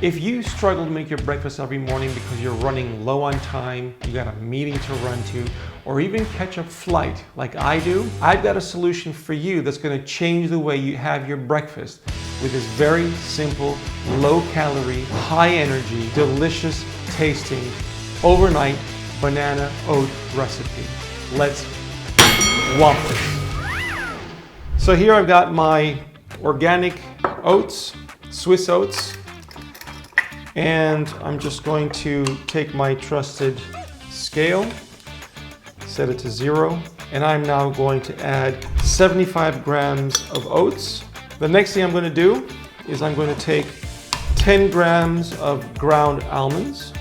If you struggle to make your breakfast every morning because you're running low on time, you got a meeting to run to, or even catch a flight like I do, I've got a solution for you that's going to change the way you have your breakfast with this very simple, low-calorie, high-energy, delicious tasting overnight banana oat recipe. Let's whop this. So here I've got my organic oats, Swiss oats, and I'm just going to take my trusted scale, set it to 0, and I'm now going to add 75 grams of oats. The next thing I'm going to do is I'm going to take 10 grams of ground almonds.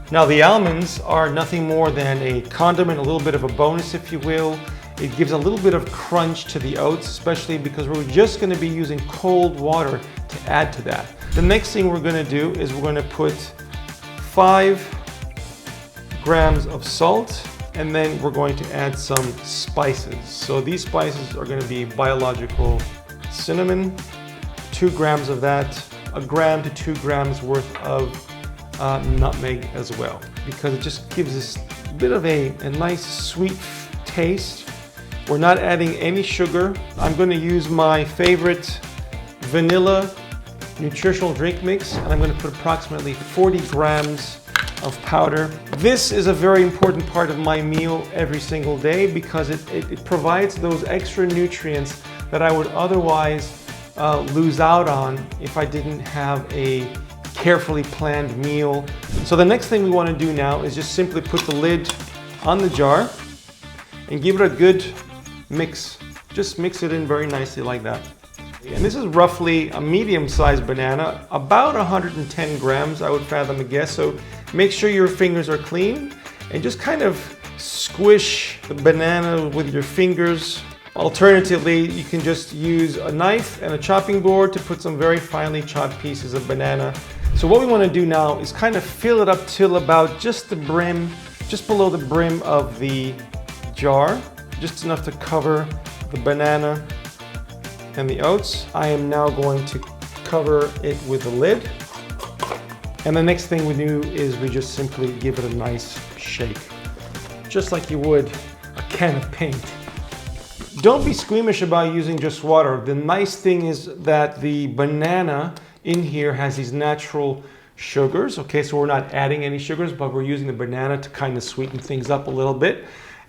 Now the almonds are nothing more than a condiment, a little bit of a bonus if you will. It gives a little bit of crunch to the oats, especially because we're just going to be using cold water to add to that. The next thing we're going to do is we're going to put 5 grams of salt, and then we're going to add some spices. So these spices are going to be biological cinnamon, 2 grams of that, 1 gram to 2 grams worth of nutmeg as well, because it just gives us a bit of a nice sweet taste. We're not adding any sugar. I'm going to use my favorite vanilla nutritional drink mix, and I'm going to put approximately 40 grams of powder. This is a very important part of my meal every single day because it provides those extra nutrients that I would otherwise lose out on if I didn't have a carefully planned meal. So the next thing we want to do now is just simply put the lid on the jar and give it a good mix. Just mix it in very nicely like that. And this is roughly a medium-sized banana, about 110 grams, I would fathom a guess. So make sure your fingers are clean and just kind of squish the banana with your fingers. Alternatively, you can just use a knife and a chopping board to put some very finely chopped pieces of banana. So what we want to do now is kind of fill it up till about just the brim, just below the brim of the jar, just enough to cover the banana and the oats. I am now going to cover it with the lid. And the next thing we do is we just simply give it a nice shake, just like you would a can of paint. Don't be squeamish about using just water. The nice thing is that the banana in here has these natural sugars. Okay, so we're not adding any sugars, but we're using the banana to kind of sweeten things up a little bit.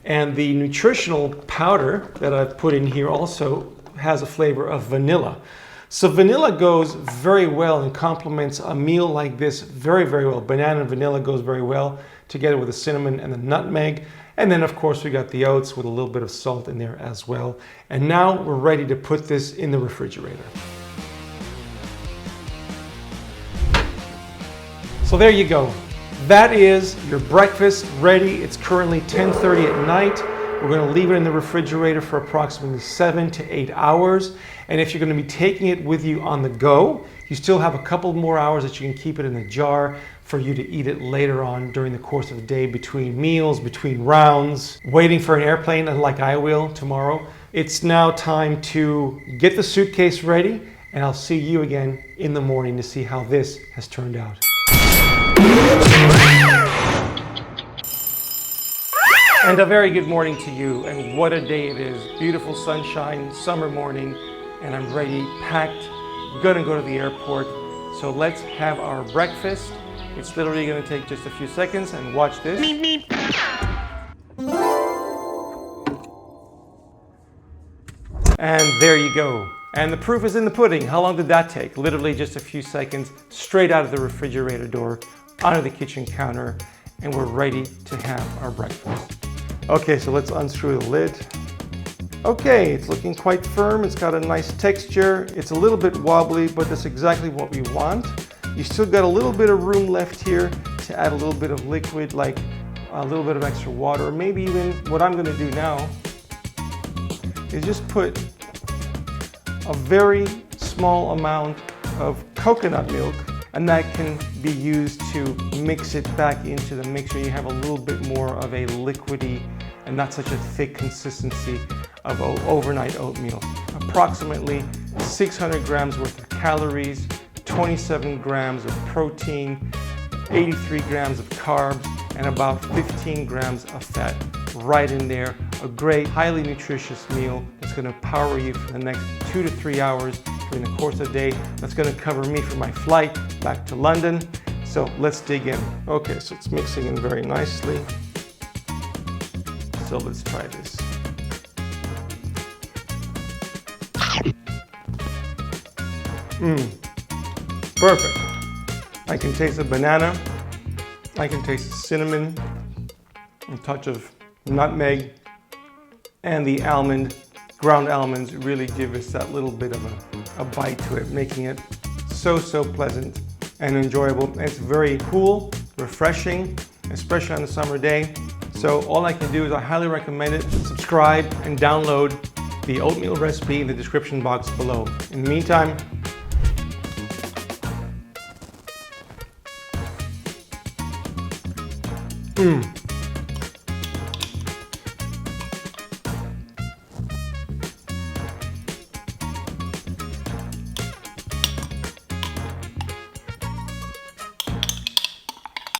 And the nutritional powder that I've put in here also has a flavor of vanilla. So vanilla goes very well and complements a meal like this very, very well. Banana and vanilla goes very well together with the cinnamon and the nutmeg. And then of course we got the oats with a little bit of salt in there as well. And now we're ready to put this in the refrigerator. So there you go. That is your breakfast ready. It's currently 10:30 at night. We're going to leave it in the refrigerator for approximately 7 to 8 hours. And if you're going to be taking it with you on the go, you still have a couple more hours that you can keep it in the jar for you to eat it later on during the course of the day, between meals, between rounds, waiting for an airplane, like I will tomorrow. It's now time to get the suitcase ready, and I'll see you again in the morning to see how this has turned out. And a very good morning to you, and what a day it is. Beautiful sunshine, summer morning, and I'm ready, packed, gonna go to the airport. So let's have our breakfast. It's literally gonna take just a few seconds, and watch this. Meep, meep. And there you go. And the proof is in the pudding. How long did that take? Literally just a few seconds, straight out of the refrigerator door, onto the kitchen counter, and we're ready to have our breakfast. Okay, so let's unscrew the lid. Okay, it's looking quite firm. It's got a nice texture. It's a little bit wobbly, but that's exactly what we want. You still got a little bit of room left here to add a little bit of liquid, like a little bit of extra water, or maybe even what I'm gonna do now is just put a very small amount of coconut milk, and that can be used to mix it back into the mixer. You have a little bit more of a liquidy and not such a thick consistency of overnight oatmeal. Approximately 600 grams worth of calories, 27 grams of protein, 83 grams of carbs, and about 15 grams of fat right in there. A great, highly nutritious meal that's going to power you for the next 2 to 3 hours during the course of the day. That's going to cover me for my flight back to London. So let's dig in. Okay, so it's mixing in very nicely. So let's try this. Perfect. I can taste the banana. I can taste the cinnamon, a touch of nutmeg, and the almond. Ground almonds really give us that little bit of a bite to it, making it so pleasant and enjoyable. And it's very cool, refreshing, especially on a summer day. So all I can do is I highly recommend it. Subscribe and download the oatmeal recipe in the description box below. In the meantime,